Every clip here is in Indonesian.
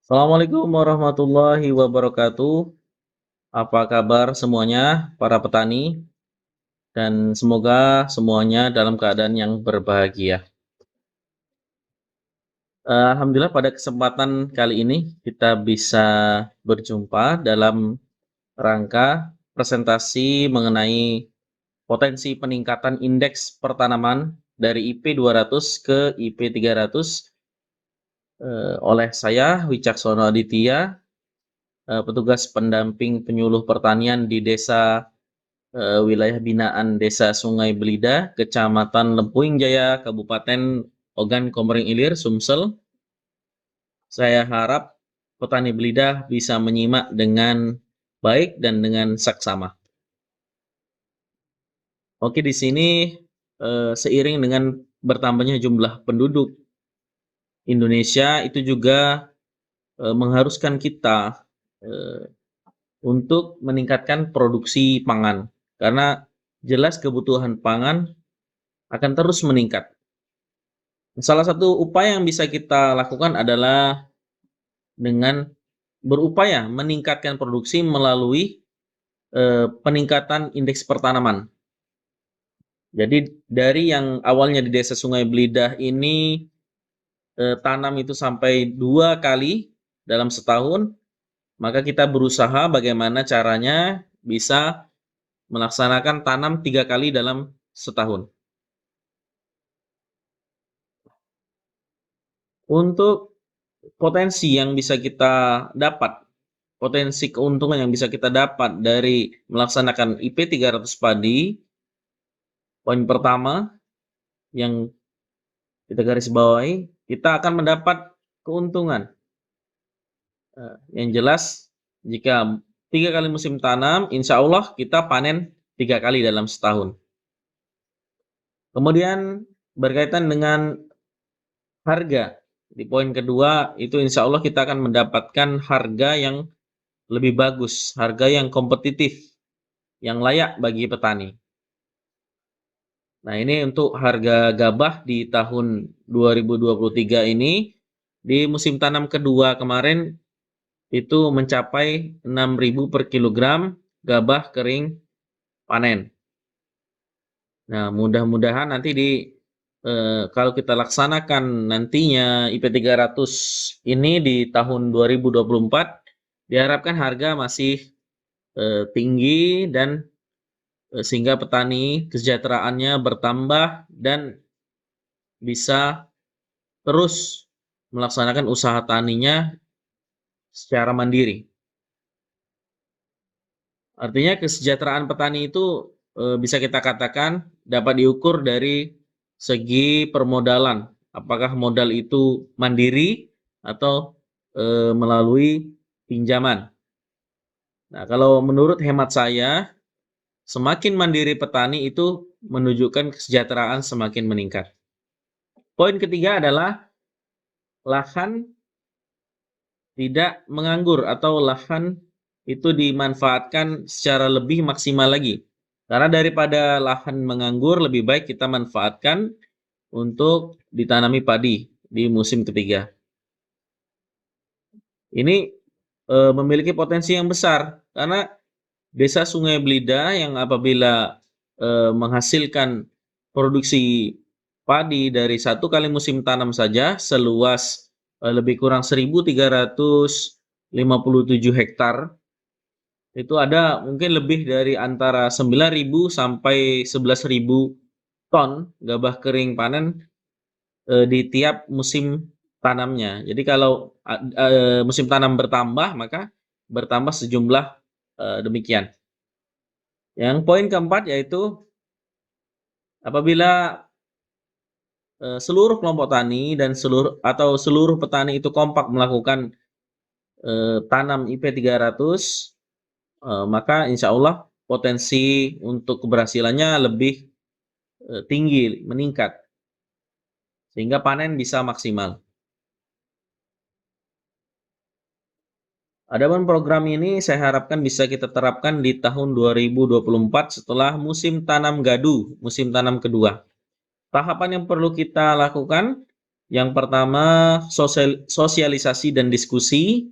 Assalamualaikum warahmatullahi wabarakatuh. Apa kabar semuanya, para petani? Dan semoga semuanya dalam keadaan yang berbahagia. Alhamdulillah pada kesempatan kali ini kita bisa berjumpa dalam rangka presentasi mengenai potensi peningkatan indeks pertanaman dari IP 200 ke IP 300 oleh saya Wicaksono Aditya, petugas pendamping penyuluh pertanian di Desa wilayah binaan Desa Sungai Belida, Kecamatan Lempuing Jaya, Kabupaten Ogan Komering Ilir, Sumsel. Saya harap petani belida bisa menyimak dengan baik dan dengan saksama. Oke, di sini seiring dengan bertambahnya jumlah penduduk Indonesia itu juga mengharuskan kita untuk meningkatkan produksi pangan karena jelas kebutuhan pangan akan terus meningkat. Salah satu upaya yang bisa kita lakukan adalah dengan berupaya meningkatkan produksi melalui peningkatan indeks pertanaman. Jadi dari yang awalnya di Desa Sungai Belidah ini tanam itu sampai 2 kali dalam setahun, maka kita berusaha bagaimana caranya bisa melaksanakan tanam 3 kali dalam setahun. Untuk potensi yang bisa kita dapat, potensi keuntungan yang bisa kita dapat dari melaksanakan IP 300 padi, poin pertama yang kita garis bawahi, kita akan mendapat keuntungan. Yang jelas, jika 3 kali musim tanam, insya Allah kita panen 3 kali dalam setahun. Kemudian berkaitan dengan harga, di poin kedua itu insya Allah kita akan mendapatkan harga yang lebih bagus, harga yang kompetitif, yang layak bagi petani. Nah, ini untuk harga gabah di tahun 2023 ini, di musim tanam kedua kemarin itu mencapai 6.000 per kilogram gabah kering panen. Nah, mudah-mudahan nanti kalau kita laksanakan nantinya IP 300 ini di tahun 2024, diharapkan harga masih tinggi dan sehingga petani kesejahteraannya bertambah dan bisa terus melaksanakan usaha taninya secara mandiri. Artinya kesejahteraan petani itu bisa kita katakan dapat diukur dari segi permodalan. Apakah modal itu mandiri atau melalui pinjaman. Nah, kalau menurut hemat saya, semakin mandiri petani itu menunjukkan kesejahteraan semakin meningkat. Poin ketiga adalah lahan tidak menganggur atau lahan itu dimanfaatkan secara lebih maksimal lagi. Karena daripada lahan menganggur, lebih baik kita manfaatkan untuk ditanami padi di musim ketiga. Ini memiliki potensi yang besar karena Desa Sungai Belida yang apabila menghasilkan produksi padi dari 1 kali musim tanam saja seluas lebih kurang 1.357 hektar, itu ada mungkin lebih dari antara 9.000 sampai 11.000 ton gabah kering panen di tiap musim tanamnya. Jadi kalau musim tanam bertambah, maka bertambah sejumlah demikian. Yang poin keempat yaitu apabila seluruh kelompok tani dan seluruh petani itu kompak melakukan tanam IP 300, maka insya Allah potensi untuk keberhasilannya lebih tinggi, meningkat, sehingga panen bisa maksimal. Adapun program ini saya harapkan bisa kita terapkan di tahun 2024 setelah musim tanam gadu, musim tanam kedua. Tahapan yang perlu kita lakukan Yang pertama sosialisasi dan diskusi.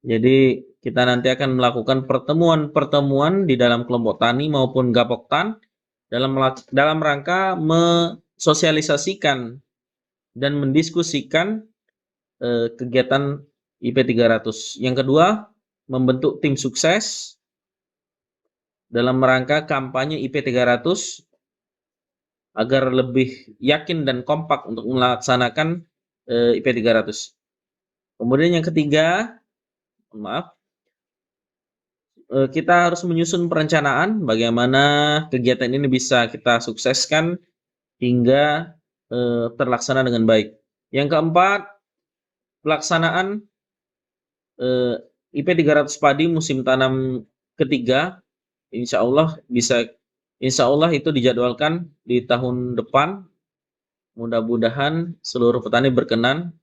Jadi kita nanti akan melakukan pertemuan-pertemuan di dalam kelompok tani maupun Gapoktan dalam rangka mensosialisasikan dan mendiskusikan kegiatan IP 300. Yang kedua, membentuk tim sukses dalam rangka kampanye IP 300 agar lebih yakin dan kompak untuk melaksanakan IP 300. Kemudian yang ketiga, kita harus menyusun perencanaan bagaimana kegiatan ini bisa kita sukseskan hingga terlaksana dengan baik. Yang keempat, pelaksanaan IP 300 padi musim tanam ketiga, insya Allah itu dijadwalkan di tahun depan. Mudah-mudahan seluruh petani berkenan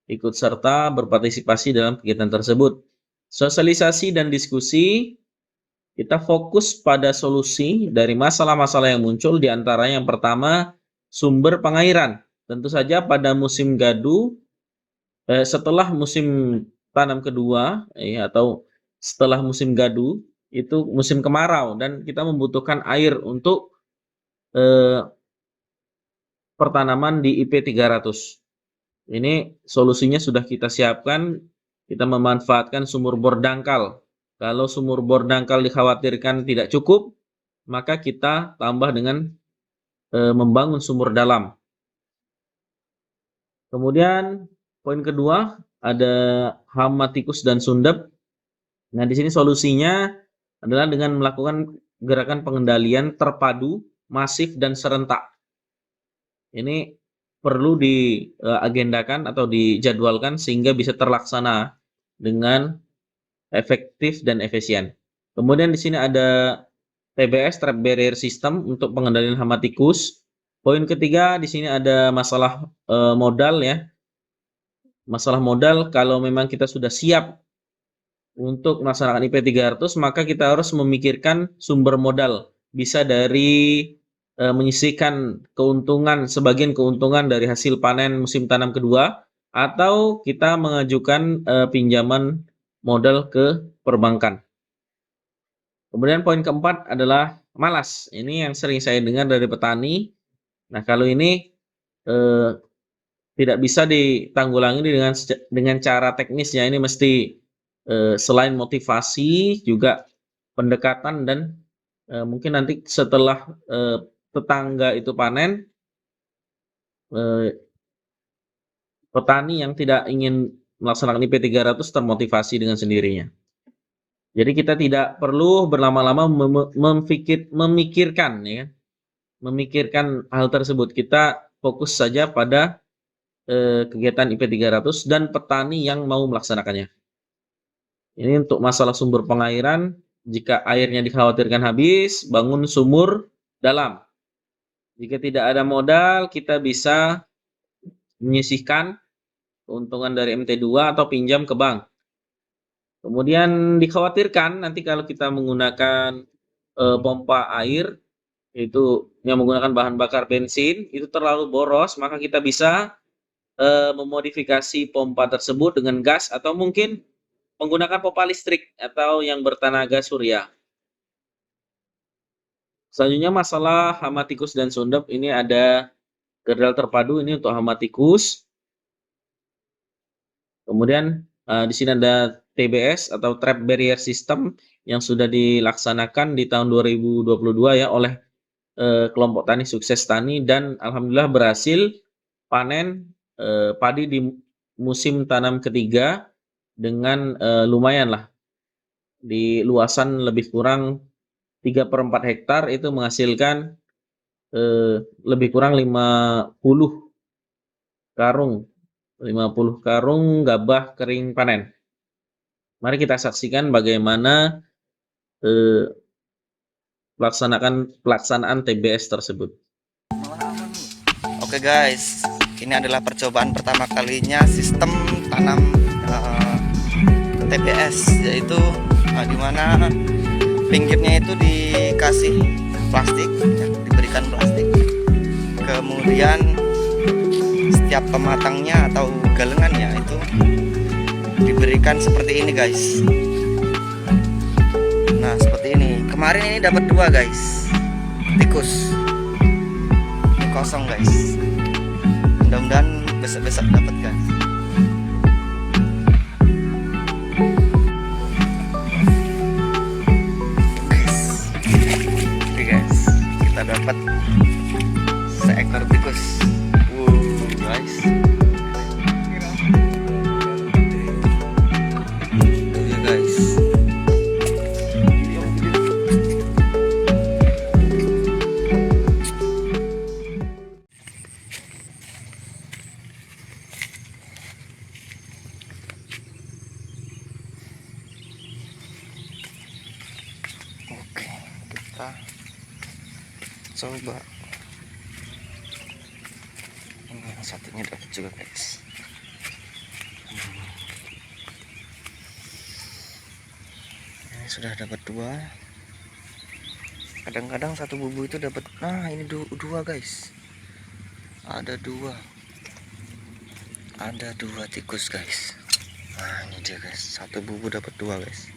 ikut serta berpartisipasi dalam kegiatan tersebut. Sosialisasi dan diskusi, kita fokus pada solusi dari masalah-masalah yang muncul, di antaranya yang pertama sumber pengairan. Tentu saja pada musim gadu, setelah musim tanam kedua atau setelah musim gadu itu musim kemarau dan kita membutuhkan air untuk pertanaman di IP 300. Ini solusinya sudah kita siapkan, kita memanfaatkan sumur bor dangkal. Kalau sumur bor dangkal dikhawatirkan tidak cukup, maka kita tambah dengan membangun sumur dalam. Kemudian poin kedua ada hama tikus dan sundep. Nah, di sini solusinya adalah dengan melakukan gerakan pengendalian terpadu, masif dan serentak. Ini perlu diagendakan atau dijadwalkan sehingga bisa terlaksana dengan efektif dan efisien. Kemudian di sini ada TBS, Trap Barrier System, untuk pengendalian hama tikus. Poin ketiga di sini ada masalah modal ya. Masalah modal, kalau memang kita sudah siap untuk melaksanakan IP 300, maka kita harus memikirkan sumber modal. Bisa dari menyisihkan sebagian keuntungan dari hasil panen musim tanam kedua, atau kita mengajukan pinjaman modal ke perbankan. Kemudian poin keempat adalah malas. Ini yang sering saya dengar dari petani. Nah, kalau ini tidak bisa ditanggulangi dengan cara teknisnya. Ini mesti selain motivasi juga pendekatan dan mungkin nanti setelah tetangga itu panen, petani yang tidak ingin melaksanakan IP 300 termotivasi dengan sendirinya. Jadi kita tidak perlu berlama-lama memikirkan hal tersebut. Kita fokus saja pada kegiatan IP 300 dan petani yang mau melaksanakannya. Ini untuk masalah sumber pengairan, jika airnya dikhawatirkan habis, bangun sumur dalam. Jika tidak ada modal, kita bisa menyisihkan keuntungan dari MT2 atau pinjam ke bank. Kemudian dikhawatirkan nanti kalau kita menggunakan pompa air itu yang menggunakan bahan bakar bensin itu terlalu boros, maka kita bisa memodifikasi pompa tersebut dengan gas atau mungkin menggunakan pompa listrik atau yang bertenaga surya. Selanjutnya masalah hama tikus dan sundep, ini ada gerdal terpadu ini untuk hama tikus. Kemudian di sini ada TBS atau Trap Barrier System yang sudah dilaksanakan di tahun 2022 ya oleh kelompok tani Sukses Tani, dan alhamdulillah berhasil panen padi di musim tanam ketiga dengan lumayan lah, di luasan lebih kurang 3/4 hektar itu menghasilkan lebih kurang 50 karung gabah kering panen. Mari kita saksikan bagaimana pelaksanaan TBS tersebut. Oke guys, ini adalah percobaan pertama kalinya sistem tanam TBS, yaitu dimana pinggirnya itu dikasih plastik, diberikan plastik, kemudian tiap pematangnya atau galengannya itu diberikan seperti ini guys. Nah seperti ini. Kemarin ini dapat 2 guys, tikus. Ini kosong guys. Mudah-mudahan besok-besok dapat guys. Oke guys, kita dapat seekor tikus. Guys. Tuh ya guys. Oke, kita coba. Ini yang satunya dapat juga guys. Ini sudah dapat 2. Kadang-kadang satu bubu itu dapat. Nah ini 2 guys. Ada 2 tikus guys. Nah ini dia guys, satu bubu dapat 2 guys.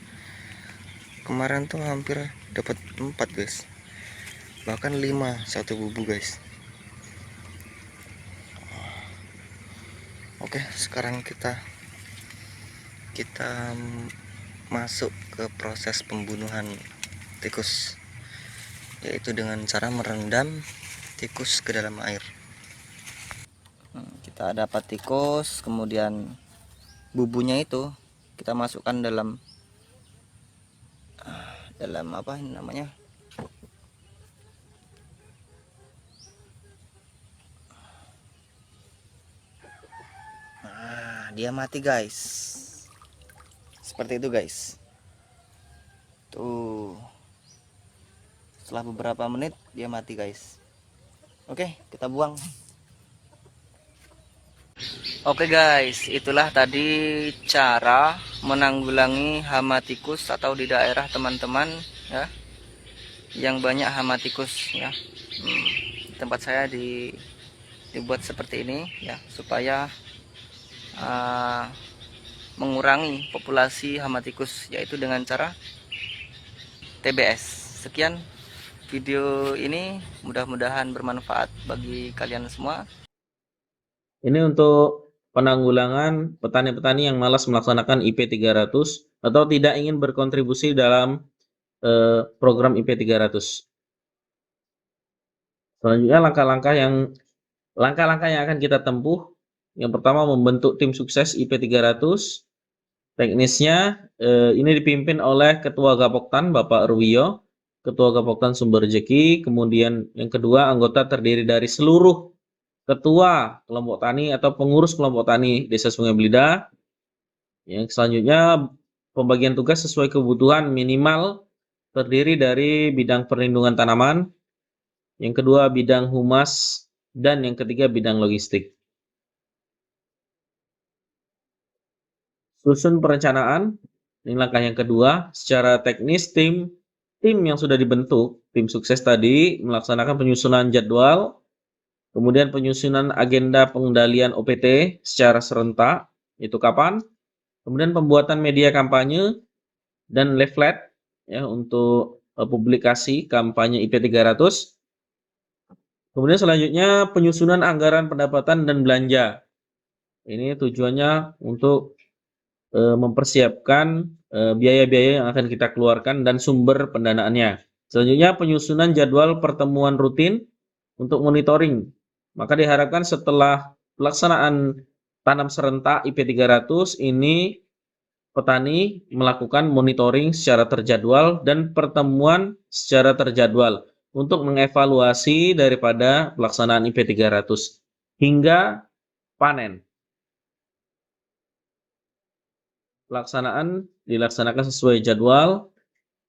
Kemarin tuh hampir dapat 4 guys, bahkan 5 satu bubu guys. Oke, sekarang kita masuk ke proses pembunuhan tikus, yaitu dengan cara merendam tikus ke dalam air. Kita dapat tikus, kemudian bubunya itu kita masukkan dalam apa ini namanya, nah dia mati guys, seperti itu guys. Tuh setelah beberapa menit dia mati guys. Oke, kita buang. Oke guys, itulah tadi cara menanggulangi hama tikus atau di daerah teman-teman ya, yang banyak hama tikus ya. Tempat saya dibuat seperti ini ya, supaya mengurangi populasi hama tikus, yaitu dengan cara TBS. Sekian video ini, mudah-mudahan bermanfaat bagi kalian semua. Ini untuk penanggulangan petani-petani yang malas melaksanakan IP 300 atau tidak ingin berkontribusi dalam program IP 300. Selanjutnya langkah-langkah yang akan kita tempuh. Yang pertama, membentuk tim sukses IP 300. Teknisnya ini dipimpin oleh Ketua Gapoktan Bapak Ruwiyo, Ketua Gapoktan Sumber Rejeki. Kemudian yang kedua, anggota terdiri dari seluruh ketua kelompok tani atau pengurus kelompok tani Desa Sungai Belida. Yang selanjutnya, pembagian tugas sesuai kebutuhan, minimal terdiri dari bidang perlindungan tanaman, yang kedua bidang humas, dan yang ketiga bidang logistik. Susun perencanaan, ini langkah yang kedua. Secara teknis, tim yang sudah dibentuk, tim sukses tadi melaksanakan penyusunan jadwal, kemudian penyusunan agenda pengendalian OPT secara serentak, itu kapan? Kemudian pembuatan media kampanye dan leaflet ya untuk publikasi kampanye IP 300. Kemudian selanjutnya penyusunan anggaran pendapatan dan belanja. Ini tujuannya untuk mempersiapkan biaya-biaya yang akan kita keluarkan dan sumber pendanaannya. Selanjutnya penyusunan jadwal pertemuan rutin untuk monitoring. Maka diharapkan setelah pelaksanaan tanam serentak IP 300 ini petani melakukan monitoring secara terjadwal dan pertemuan secara terjadwal untuk mengevaluasi daripada pelaksanaan IP 300 hingga panen. Pelaksanaan dilaksanakan sesuai jadwal.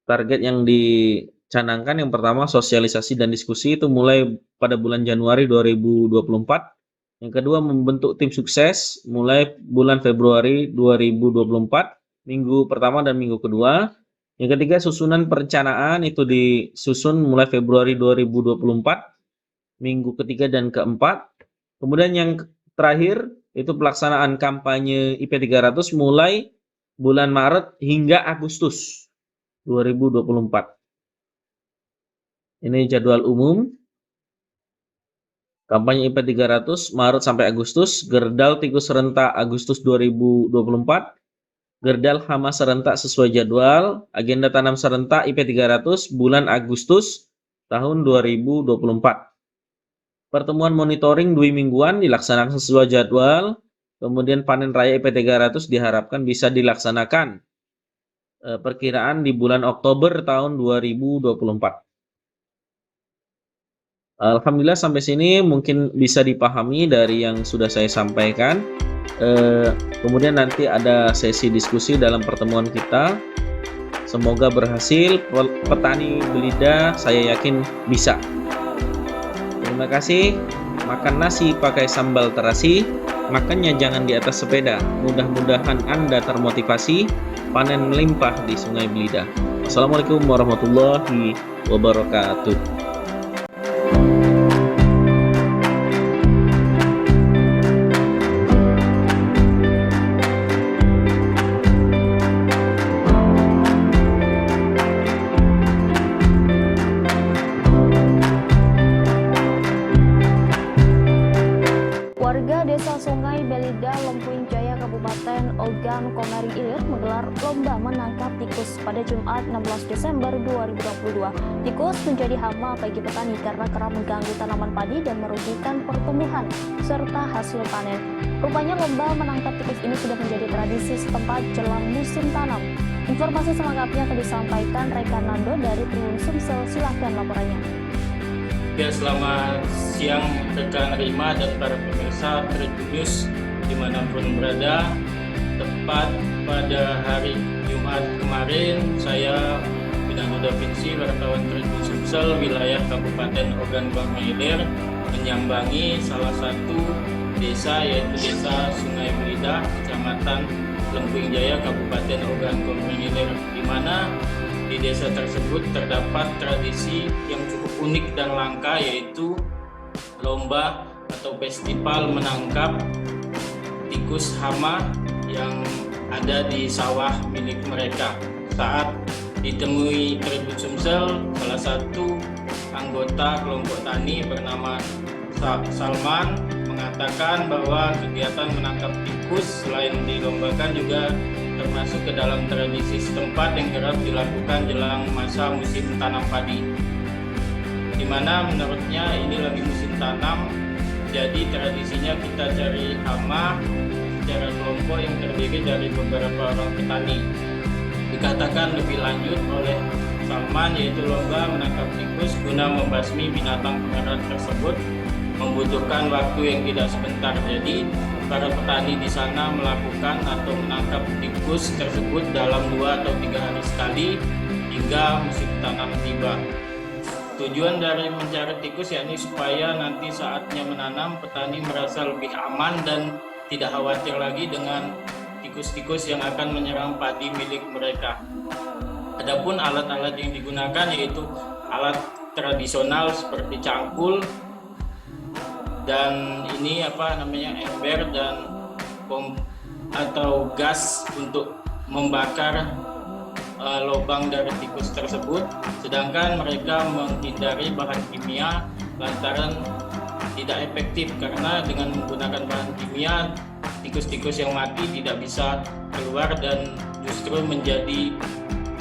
Target yang dicanangkan yang pertama sosialisasi dan diskusi itu mulai pada bulan Januari 2024. Yang kedua membentuk tim sukses mulai bulan Februari 2024, minggu pertama dan minggu kedua. Yang ketiga susunan perencanaan itu disusun mulai Februari 2024, minggu ketiga dan keempat. Kemudian yang terakhir itu pelaksanaan kampanye IP 300 mulai bulan Maret hingga Agustus 2024. Ini jadwal umum. Kampanye IP 300 Maret sampai Agustus, Gerdal Tikus Serentak Agustus 2024, Gerdal Hama Serentak sesuai jadwal, agenda tanam serentak IP 300 bulan Agustus tahun 2024. Pertemuan monitoring 2 mingguan dilaksanakan sesuai jadwal, kemudian panen raya IP 300 diharapkan bisa dilaksanakan perkiraan di bulan Oktober tahun 2024. Alhamdulillah sampai sini mungkin bisa dipahami dari yang sudah saya sampaikan. Kemudian nanti ada sesi diskusi dalam pertemuan kita. Semoga berhasil. Petani belida saya yakin bisa. Terima kasih. Makan nasi pakai sambal terasi, makannya jangan di atas sepeda. Mudah-mudahan Anda termotivasi panen melimpah di Sungai Belida. Assalamualaikum warahmatullahi wabarakatuh. Warga Desa Sungai Belida, Lempuing Jaya, Kabupaten Ogan Komering Ilir menggelar lomba menangkap tikus pada Jumat 16 Desember 2022. Tikus menjadi hama bagi petani karena kerap mengganggu tanaman padi dan merugikan pertumbuhan serta hasil panen. Rupanya lomba menangkap tikus ini sudah menjadi tradisi setempat jelang musim tanam. Informasi selengkapnya akan disampaikan rekan Nando dari Tribun Sumsel. Silahkan laporannya. Ya, selamat siang rekan Rima dan para pemirsa Tribun News dimanapun berada. Tepat pada hari Jumat kemarin, saya Bidang Da Vinci, wartawan Tribun Sumsel wilayah Kabupaten Ogan Komering Ilir menyambangi salah satu desa, yaitu Desa Sungai Belida, Kecamatan Lempuing Jaya, Kabupaten Ogan Komering Ilir, di mana di desa tersebut terdapat tradisi yang cukup unik dan langka, yaitu lomba atau festival menangkap tikus hama yang ada di sawah milik mereka. Saat ditemui Tribun Sumsel, salah satu anggota kelompok tani bernama Salman mengatakan bahwa kegiatan menangkap tikus selain dilombakan juga termasuk ke dalam tradisi setempat yang kerap dilakukan jelang masa musim tanam padi, di mana menurutnya ini lagi musim tanam, jadi tradisinya kita cari hama secara kelompok yang terdiri dari beberapa orang petani. Dikatakan lebih lanjut oleh Salman, yaitu lomba menangkap tikus guna membasmi binatang pengerat tersebut membutuhkan waktu yang tidak sebentar. Jadi para petani di sana melakukan atau menangkap tikus tersebut dalam 2 atau 3 hari sekali hingga musim tanam tiba. Tujuan dari mencari tikus yakni supaya nanti saatnya menanam petani merasa lebih aman dan tidak khawatir lagi dengan tikus-tikus yang akan menyerang padi milik mereka. Adapun alat-alat yang digunakan yaitu alat tradisional seperti cangkul, dan ini ember dan bom atau gas untuk membakar lubang dari tikus tersebut, sedangkan mereka menghindari bahan kimia lantaran tidak efektif karena dengan menggunakan bahan kimia tikus-tikus yang mati tidak bisa keluar dan justru menjadi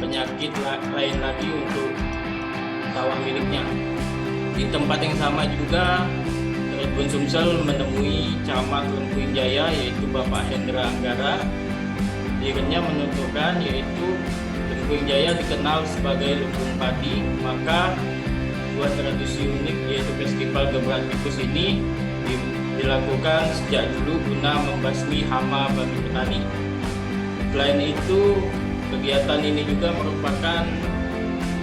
penyakit lain lagi untuk sawah miliknya. Di tempat yang sama juga Tribun Sumsel menemui Camat Lempuing Jaya, yaitu Bapak Hendra Anggara. Dirinya menuturkan yaitu Lempuing Jaya dikenal sebagai lumbung padi, maka buat tradisi unik yaitu festival gebrak tikus ini dilakukan sejak dulu guna membasmi hama bagi petani. Selain itu, kegiatan ini juga merupakan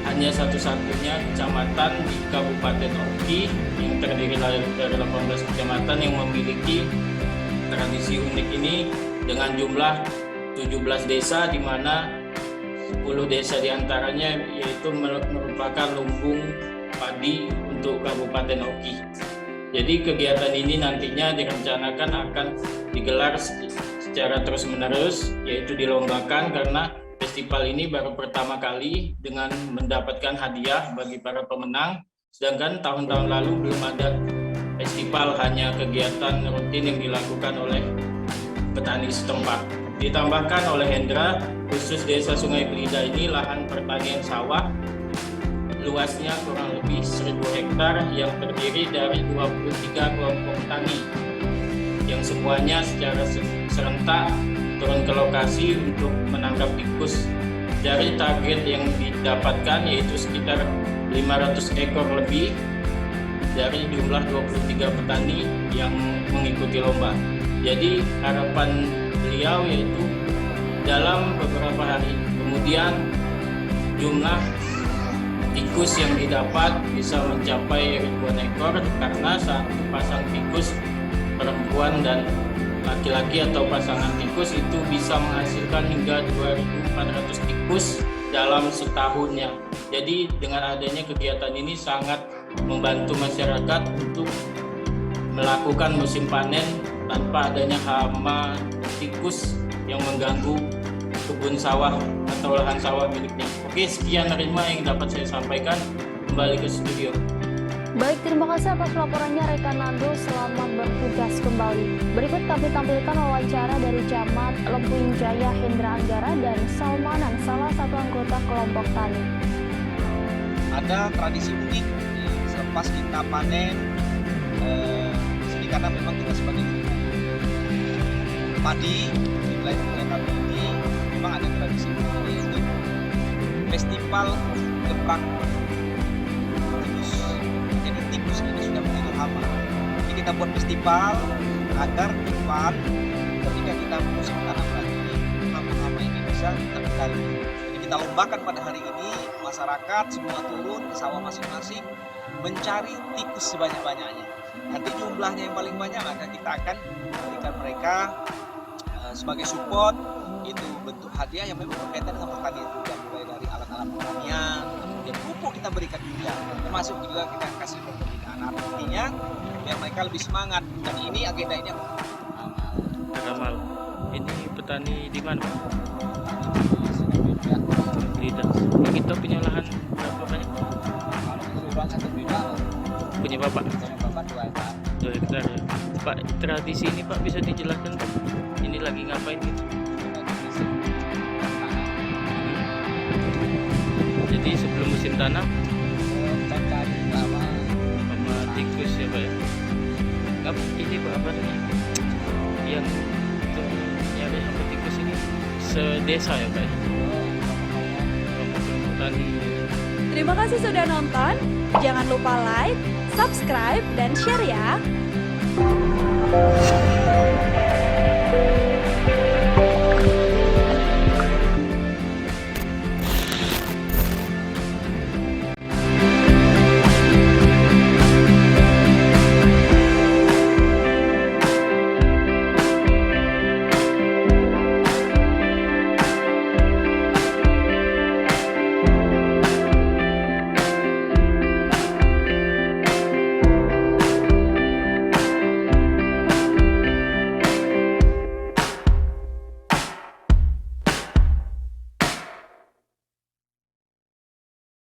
hanya satu-satunya kecamatan di Kabupaten Oki yang terdiri dari 18 kecamatan yang memiliki tradisi unik ini dengan jumlah 17 desa, di mana 10 desa diantaranya yaitu merupakan lumbung padi untuk Kabupaten Oki. Jadi kegiatan ini nantinya direncanakan akan digelar secara terus-menerus, yaitu dilombakan karena festival ini baru pertama kali dengan mendapatkan hadiah bagi para pemenang, sedangkan tahun-tahun lalu belum ada festival, hanya kegiatan rutin yang dilakukan oleh petani setempat. Ditambahkan oleh Hendra, khusus Desa Sungai Belida ini lahan pertanian sawah luasnya kurang lebih 1.000 hektar yang terdiri dari 23 kelompok tani yang semuanya secara serentak turun ke lokasi untuk menangkap tikus. Dari target yang didapatkan yaitu sekitar 500 ekor lebih dari jumlah 23 petani yang mengikuti lomba. Jadi harapan beliau yaitu dalam beberapa hari kemudian jumlah tikus yang didapat bisa mencapai ribuan ekor, karena satu pasang tikus perempuan dan laki-laki atau pasangan tikus itu bisa menghasilkan hingga 2.400 tikus dalam setahunnya. Jadi dengan adanya kegiatan ini sangat membantu masyarakat untuk melakukan musim panen tanpa adanya hama tikus yang mengganggu kebun sawah atau lahan sawah miliknya. Oke, sekian Rima yang dapat saya sampaikan. Kembali ke studio. Baik, terima kasih atas laporannya rekan Nando. Selamat bertugas kembali. Berikut kami tampilkan wawancara dari Camat Lempuing Jaya Hendra Anggara dan Salmanan, salah satu anggota kelompok tani. Ada tradisi unik selepas kita panen sini, karena memang kita sebagai padi di wilayah kami ini memang ada tradisi unik, yaitu festival geprang tikus. Jadi tikus ini sudah menjadi hama. Jadi kita buat festival agar ke depan ketika kita musim tanam lagi, hama-hama ini bisa terkendali. Jadi kita lombakan pada hari ini, masyarakat semua turun ke sawah masing-masing mencari tikus sebanyak-banyaknya. Nanti jumlahnya yang paling banyak maka kita akan berikan mereka sebagai support, itu bentuk hadiah yang memang berkaitan dengan pertanian juga, mulai dari alat-alat pertanian, kemudian pupuk kita berikan juga, termasuk juga kita kasih pembinaan. Artinya biar mereka lebih semangat, dan ini agenda ini Ramal, ini petani di mana? Belida. Kita punya lahan berapa banyak? Kalau keseluruhan satu bidang Punya Bapak? punya Bapak 2 hektar. 2 hektar ya. Pak, tradisi ini Pak bisa dijelaskan Pak? Ini lagi ngapain gitu? Jadi sebelum musim tanam sama tikus ya Pak ya? Ini Pak apa namanya? Yang nyari hama tikus ini sedesa ya Pak ya? Kelompok tani. Terima kasih sudah nonton. Jangan lupa like, subscribe, dan share ya.